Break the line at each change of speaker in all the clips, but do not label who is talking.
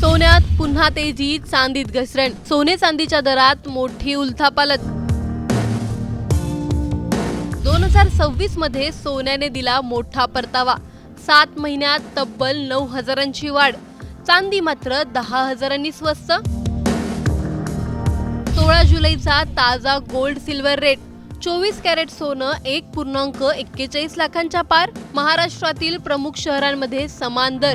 सोन्यात पुन्हा तेजी, चांदीत घसरण. सोने चांदीच्या दरात मोठी उलथापालथ. 2026 मध्ये सोन्याने दिला मोठा परतावा. 7 महिन्यात तब्बल 9,000ची वाढ. चांदी मात्र 10,000नी स्वस्त. 16 जुलैचा ताजा गोल्ड सिल्वर रेट. 24 कॅरेट सोनं 1.41 लाखांच्या पार. महाराष्ट्रातील प्रमुख शहरांमध्ये समान दर.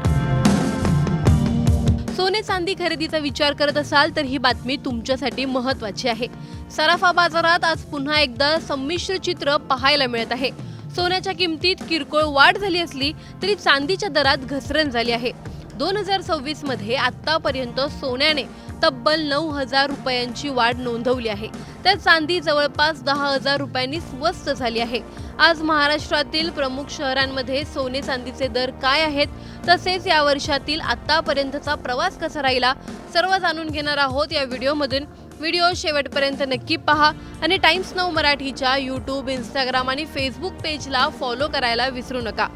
सोने चांदी खरेदीचा विचार करत असाल तर ही बातमी तुमच्यासाठी महत्त्वाची आहे. सराफा बाजारात आज पुन्हा एकदा संमिश्र चित्र पाहायला मिळत आहे. सोन्याच्या किमतीत किरकोळ वाढ झाली असली तरी चांदीच्या दरात घसरण झाली आहे. 2026 मध्ये आतापर्यंत सोन्याने तब्बल 9,000 रुपयांची वाढ नोंदवली आहे, तर चांदी जवळपास 10,000 रुपयांनी स्वस्त झाली आहे. आज महाराष्ट्रातील प्रमुख शहरांमध्ये सोने चांदीचे दर काय आहेत, तसेच या वर्षातील आतापर्यंतचा प्रवास कसा राहिला, सर्व जाणून घेणार आहोत या व्हिडिओमधून. व्हिडिओ शेवटपर्यंत नक्की पहा आणि टाइम्स नाऊ मराठीच्या यूट्यूब, इंस्टाग्राम आणि फेसबुक पेजला फॉलो करायला विसरू नका.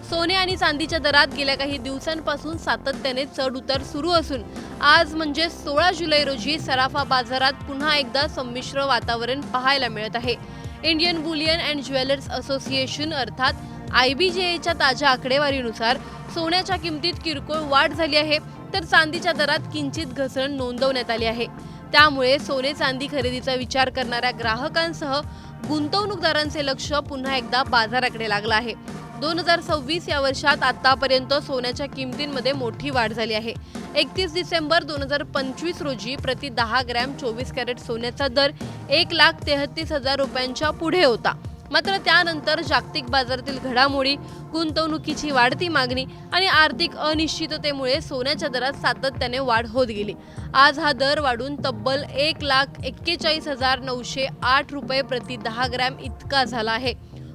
सोने आणि चांदीच्या दरात गेल्या काही दिवसांपासून सातत्याने चढ उतार सुरू असून आज म्हणजे 16 जुलै रोजी सराफा बाजारात पुन्हा एकदा संमिश्र वातावरण पाहायला मिळत आहे. Indian Boolean and jewellers association अर्थात IBJAच्या ताज्या आकडेवारीनुसार सोन्याच्या किमतीत किरकोळ वाढ झाली आहे, तर चांदीच्या दरात किंचित घसरण नोंदवण्यात आली आहे. त्यामुळे सोने चांदी खरेदीचा विचार करणाऱ्या ग्राहकांसह गुंतवणूकदारांचे लक्ष पुन्हा एकदा बाजाराकडे लागलं आहे. 2026 या वर्षात आतापर्यंत सोन्याच्या किमतींमध्ये मोठी वाढ झाली आहे. 31 डिसेंबर 2025 रोजी प्रति 10 ग्रॅम 24 कॅरेट सोन्याचा दर 1,33,000 रुपयांच्या पुढे होता. मात्र त्यानंतर जागतिक बाजारातील घडामोडी, गुंतवणुकीची वाढती मागणी आणि आर्थिक अनिश्चिततेमुळे सोन्याच्या दरात सातत्याने वाढ होत गेली. आज हा दर वाढून तब्बल 1,41,908 रुपये प्रति 10 ग्रॅम इतका झाला आहे.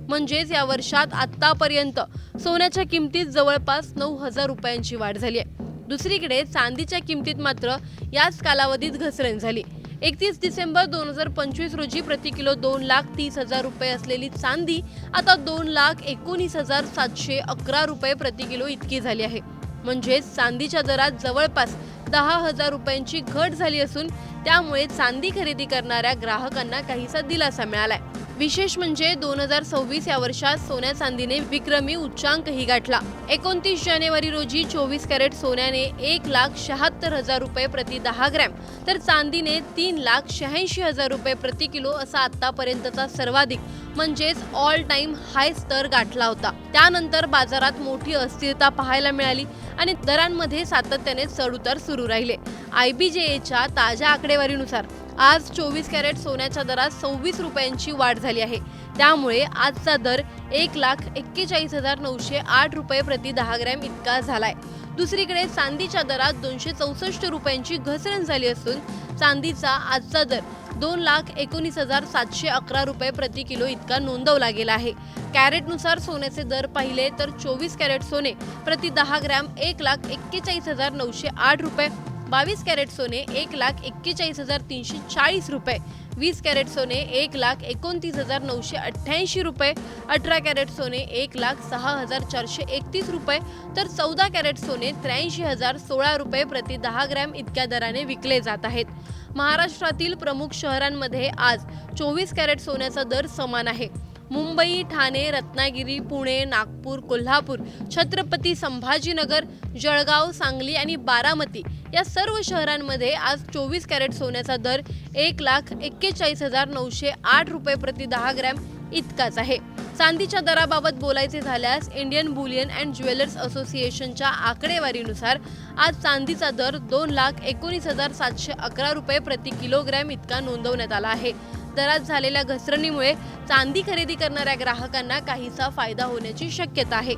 म्हणजेच या वर्षात आतापर्यंत सोन्याच्या किमतीत जवळपास 9,000 रुपयांची वाढ झाली आहे. दुसरीकडे चांदीच्या किमतीत मात्र याच कालावधीत घसरण झाली. 31 डिसेंबर 2025 रोजी प्रति किलो 2,30,000 रुपये असलेली चांदी आता 2,19,711 रुपये प्रति किलो इतकी झाली आहे. म्हणजेच चांदीच्या दरात जवळपास 10,000 रुपयांची घट झाली असून त्यामुळे चांदी खरेदी करणाऱ्या ग्राहकांना काहीसा दिलासा मिळालाय. विशेष म्हणजे 2026 या वर्षात सोन्या चांदीने विक्रमी उच्चांकही गाठला. 29 जानेवारी रोजी 24 कॅरेट सोन्याने 1,76,000 रुपये प्रति 10 ग्रॅम, तर चांदीने 3,86,000 रुपये प्रति किलो असा आतापर्यंतचा सर्वाधिक म्हणजेच ऑल टाइम हाय स्तर गाठला होता. त्यानंतर बाजारात मोठी अस्थिरता पाहायला मिळाली आणि दरांमध्ये सातत्याने चढउतार सुरू राहिले. IBJAच्या ताज्या आकडेवारीनुसार आज 24 कॅरेट सोन्याच्या दरात 26 रुपयांची वाढ झाली आहे. त्यामुळे आजचा दर 1,41,908 रुपये प्रति 10 ग्रॅम इतका झालाय. दुसरीकडे चांदीच्या दरात 264 रुपयांची घसरण झाली असून चांदीचा आजचा दर 2,19,711 रुपये प्रति किलो इतका नोंदवला गेला आहे. कॅरेटनुसार सोन्याचे दर पाहिले तर 24 कॅरेट सोने प्रति 10 ग्रॅम 1,41,908 रुपये, 22 कॅरेट सोने 1,41,340 रुपये, 20 कॅरेट सोने 1,29,988 रुपये, 18 कॅरेट सोने 1,06,431 रुपये, तर 14 कॅरेट सोने 83,016 रुपये प्रति 10 ग्रॅम इतक्या दराने विकले जात आहेत. महाराष्ट्रातील प्रमुख शहरांमध्ये आज 24 कॅरेट सोन्याचा दर समान आहे. मुंबई, ठाणे, रत्नागिरी, पुणे, नागपूर, कोल्हापूर, छत्रपती संभाजीनगर, जळगाव, सांगली आणि बारामती या सर्व शहरांमध्ये आज 24 कॅरेट सोन्याचा दर 1,41,908 रुपये प्रति 10 ग्रॅम इतकाच आहे. चांदीच्या दराबाबत बोलायचे झाल्यास इंडियन बुलियन अँड ज्वेलर्स असोसिएशनच्या आकडेवारीनुसार आज चांदीचा दर 2,19,711 रुपये प्रति किलोग्रॅम इतका नोंदवण्यात आला आहे. दरात झालेल्या घसरणीमुळे चांदी खरेदी करणाऱ्या ग्राहकांना काहीसा फायदा होण्याची शक्यता आहे.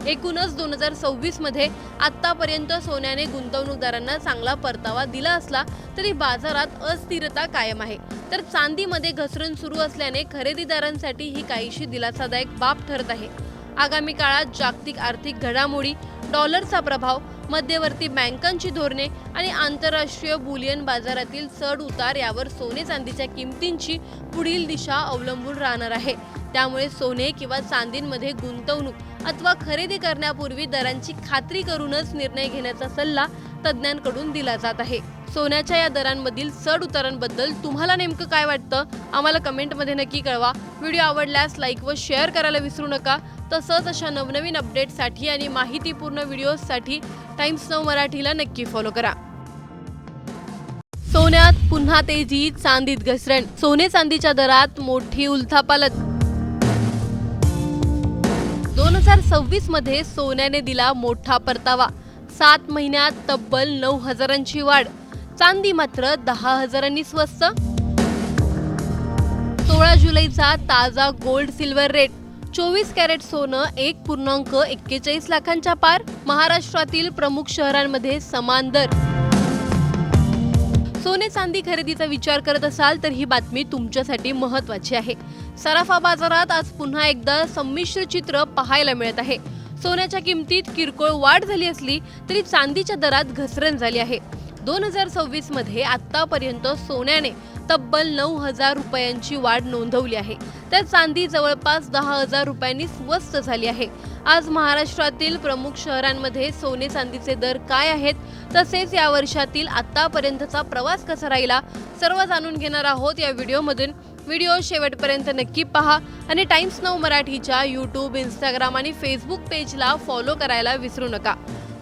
एकूणच 2026 मध्ये आतापर्यंत सोन्याने गुंतवणूकदारांना चांगला परतावा दिला असला तरी बाजारात अस्थिरता कायम आहे. तर चांदीमध्ये घसरण सुरू असल्याने खरेदीदारांसाठी ही काहीशी दिलासादायक बाब ठरत आहे. आगामी काळात जागतिक आर्थिक घडामोडी, डॉलरचा प्रभाव, मध्यवर्ती बँकांची धोरणे आणि आंतरराष्ट्रीय बुलियन बाजारातील चढ उतार यावर सोने चांदीच्या किमतींची पुढील दिशा अवलंबून राहणार आहे. त्यामुळे सोने किंवा चांदीमध्ये गुंतवणूक अथवा खरेदी करण्यापूर्वी दरांची खात्री करूनच निर्णय घेण्याचा सल्ला तज्ज्ञांकडून दिला जात आहे। सोन्याच्या या दरांमधील चढ उतारांबद्दल तुम्हाला नेमकं काय वाटतं आम्हाला कमेंटमध्ये नक्की कळवा। व्हिडिओ आवडल्यास लाईक व शेअर करायला विसरू नका। तसंच अशा नवनवीन अपडेट्ससाठी आणि माहितीपूर्ण व्हिडिओजसाठी टाइम्स नाऊ मराठीला नक्की फॉलो करा। सोन्यात पुन्हा तेजी, चांदीत घसरण। सोने चांदीच्या दरात मोठी उलथापालथ। 2026 मध्ये सोन्याने दिला मोठा परतावा। 7 महिन्यात तब्बल 9,000ची वाढ। चांदी मात्र 10,000नी स्वस्त। 16 जुलैचा ताजा गोल्ड सिल्वर रेट। 24 कॅरेट सोनं 1.41 लाखांच्या पार। महाराष्ट्रातील प्रमुख शहरांमध्ये समान दर। सोने चांदी खरेदीचा विचार करत असाल तर ही बातमी तुमच्यासाठी महत्त्वाची आहे। सराफा बाजारात आज पुन्हा एकदा संमिश्र चित्र पाहायला मिळत आहे। सोन्याच्या किमतीत किरकोळ वाढ झाली असली तरी चांदीच्या दरात घसरण झाली आहे। 2026 मध्ये आतापर्यंत सोन्याने तब्बल 9,000 रुपयांची वाढ नोंदवली आहे, तर चांदी जवळपास 10,000 रुपयांनी स्वस्त झाली आहे। आज महाराष्ट्रातील प्रमुख शहरांमध्ये सोने चांदीचे दर काय आहेत, तसेच या वर्षातील आतापर्यंतचा प्रवास कसा राहिला, सर्व जाणून घेणार आहोत या व्हिडिओमधून। व्हिडिओ शेवटपर्यंत नक्की पहा आणि टाइम्स नाऊ मराठीच्या यूट्यूब, इंस्टाग्राम आणि फेसबुक पेजला फॉलो करायला विसरू नका।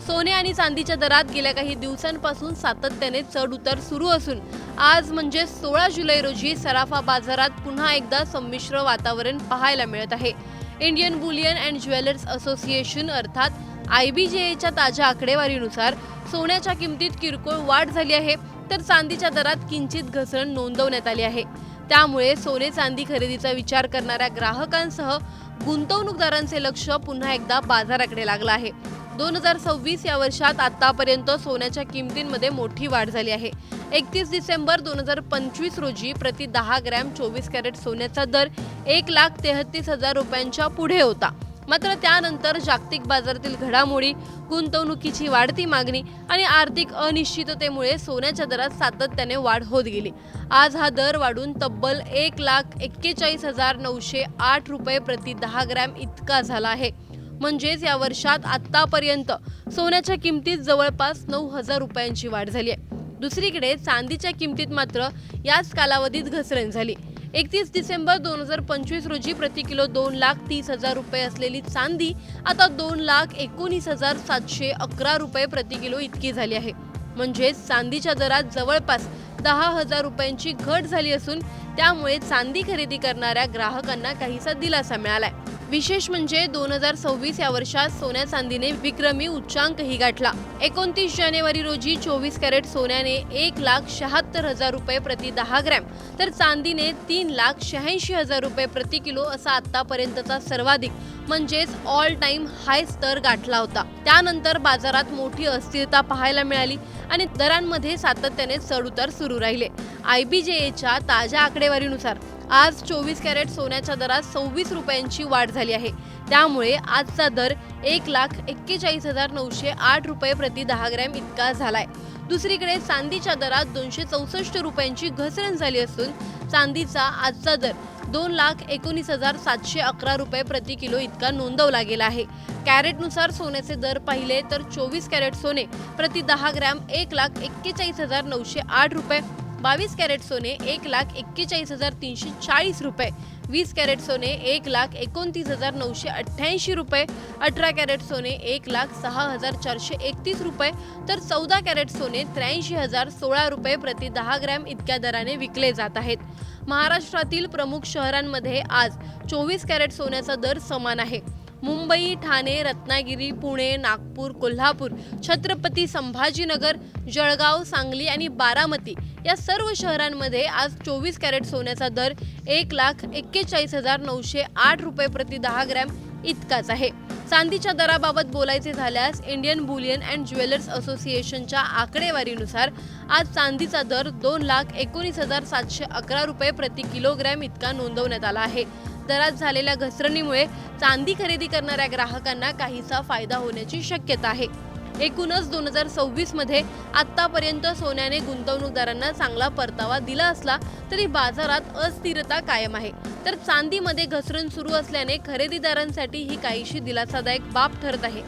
सोने आणि चांदीच्या दरात गेल्या काही दिवसांपासून सातत्याने चढ उतार सुरू असून आज म्हणजे 16 जुलै रोजी सराफा बाजारात पुन्हा एकदा संमिश्र वातावरण पाहायला मिळत आहे। Indian Boolean and jewellers association अर्थात IBJA ताज्या आकडेवारीनुसार सोन्याच्या किमतीत किरकोळ वाढ झाली आहे, तर चांदीच्या दरात किंचित घसरण नोंदवण्यात आली आहे। त्यामुळे सोने चांदी खरेदीचा विचार करणाऱ्या ग्राहकांसह गुंतवणूकदारांचे लक्ष पुन्हा एकदा बाजाराकडे लागलं आहे। 2026 या वर्षात आतापर्यंत सोन्याच्या किमतींमध्ये मोठी वाढ झाली आहे। 31 डिसेंबर 2025 रोजी प्रति 10 ग्रॅम 24 कॅरेट सोन्याचा दर 1,33,000 रुपयांच्या पुढे होता। मात्र त्यानंतर जागतिक बाजारातील घडामोडी, गुंतवणुकीची वाढती मागणी आणि आर्थिक अनिश्चिततेमुळे सोन्याच्या दरात सातत्याने वाढ होत गेली। आज हा दर वाढून तब्बल 1,41,908 रुपये प्रति 10 ग्रॅम इतका झाला आहे। म्हणजेच या वर्षात आतापर्यंत सोन्याच्या किमतीत जवळपास 9,000 रुपयांची वाढ झाली आहे। दुसरीकडे चांदीच्या किमतीत मात्र याच कालावधीत घसरण झाली। 31 डिसेंबर 2025 रोजी प्रति किलो 2,30,000 रुपये असलेली चांदी आता 2,19,711 रुपये प्रति किलो इतकी झाली आहे। म्हणजेच चांदीच्या दरात जवळपास 10,000 रुपयांची घट झाली असून त्यामुळे चांदी खरेदी करणाऱ्या ग्राहकांना काहीसा दिलासा मिळालाय। विशेष म्हणजे 2026 या वर्षात सोन्या चांदीने विक्रमी उच्चांकही गाठला। 29 जानेवारी रोजी 24 कॅरेट सोन्याने 1,76,000 रुपये प्रति 10 ग्रॅम तर चांदीने 3,86,000 रुपये प्रति किलो असा आतापर्यंतचा सर्वाधिक म्हणजेच ऑल टाइम हाय स्तर गाठला होता। त्यानंतर बाजारात मोठी अस्थिरता पाहायला मिळाली आणि दरांमध्ये सातत्याने चढउतार सुरू राहिले। IBJA ताज्या आकडेवारीनुसार आज 24 कॅरेट सोन्याच्या दरात 26 रुपयांची वाढ झाली आहे। त्यामुळे आजचा दर 1,41,908 रुपये प्रति 10 ग्रॅम इतका झालाय। दुसरीकडे चांदीच्या दरात 264 रुपयांची घसरण झाली असून चांदीचा आजचा दर 2,19,711 रुपये प्रति किलो इतका नोंदवला गेला आहे। कॅरेटनुसार सोन्याचे दर पाहिले तर 24 कॅरेट सोने प्रति 10 ग्रॅम 1,41,908 रुपये, 22 कॅरेट सोने 1,41,340 रुपये, 20 कॅरेट सोने 1,29,988 रुपये, 18 कॅरेट सोने 1,06,431 रुपये तर 14 कॅरेट सोने 83,016 रुपये प्रति 10 ग्रॅम इतक्या दराने विकले जात आहेत। महाराष्ट्रातील प्रमुख शहरांमध्ये आज 24 कॅरेट सोन्याचा दर समान आहे। मुंबई, ठाणे, रत्नागिरी, पुणे, नागपूर, कोल्हापूर, छत्रपती संभाजीनगर, जळगाव, सांगली आणि बारामती या सर्व शहरांमध्ये आज 24 कॅरेट सोन्याचा दर 1,41,908 रुपये प्रति 10 ग्रॅम इतकाच आहे। चांदीच्या दराबाबत बोलायचे झाल्यास इंडियन बुलियन अँड ज्वेलर्स असोसिएशनच्या आकडेवारीनुसार आज चांदीचा दर 2,19,711 रुपये प्रति किलोग्रॅम इतका नोंदवण्यात आला आहे। दरात झालेल्या घसरणीमुळे चांदी खरेदी करणाऱ्या ग्राहकांना काहीसा फायदा होण्याची शक्यता आहे। एकूणच 2026 मध्ये आतापर्यंत सोन्याने गुंतवणूकदारांना चांगला परतावा दिला असला तरी बाजारात अस्थिरता कायम आहे। तर चांदीमध्ये घसरण सुरू असल्याने खरेदीदारांसाठी ही काहीशी दिलासादायक बाब ठरत आहे।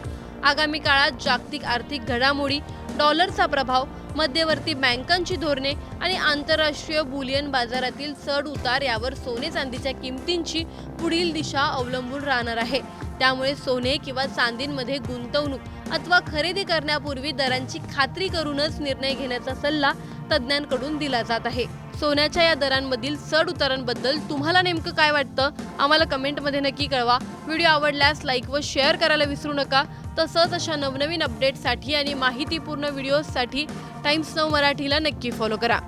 आगामी काळात जागतिक आर्थिक घडामोडी, डॉलरचा प्रभाव, मध्यवर्ती बँकांची धोरणे आणि आंतरराष्ट्रीय बुलियन बाजारातील चढ उतार यावर सोने चांदीच्या किमतींची पुढील दिशा अवलंबून राहणार आहे। त्यामुळे सोने किंवा चांदीमध्ये गुंतवणूक अथवा खरेदी करण्यापूर्वी दरांची खात्री करूनच निर्णय घेण्याचा सल्ला तज्ज्ञांकडून दिला जात आहे। सोन्याच्या या दरांमधील चढ उतारांबद्दल तुम्हाला नेमकं काय वाटतं आम्हाला कमेंटमध्ये नक्की कळवा। व्हिडिओ आवडल्यास लाईक व शेअर करायला विसरू नका। तसंच अशा नवनवीन अपडेटसाठी आणि माहितीपूर्ण व्हिडिओजसाठी टाइम्स नाऊ मराठीला नक्की फॉलो करा।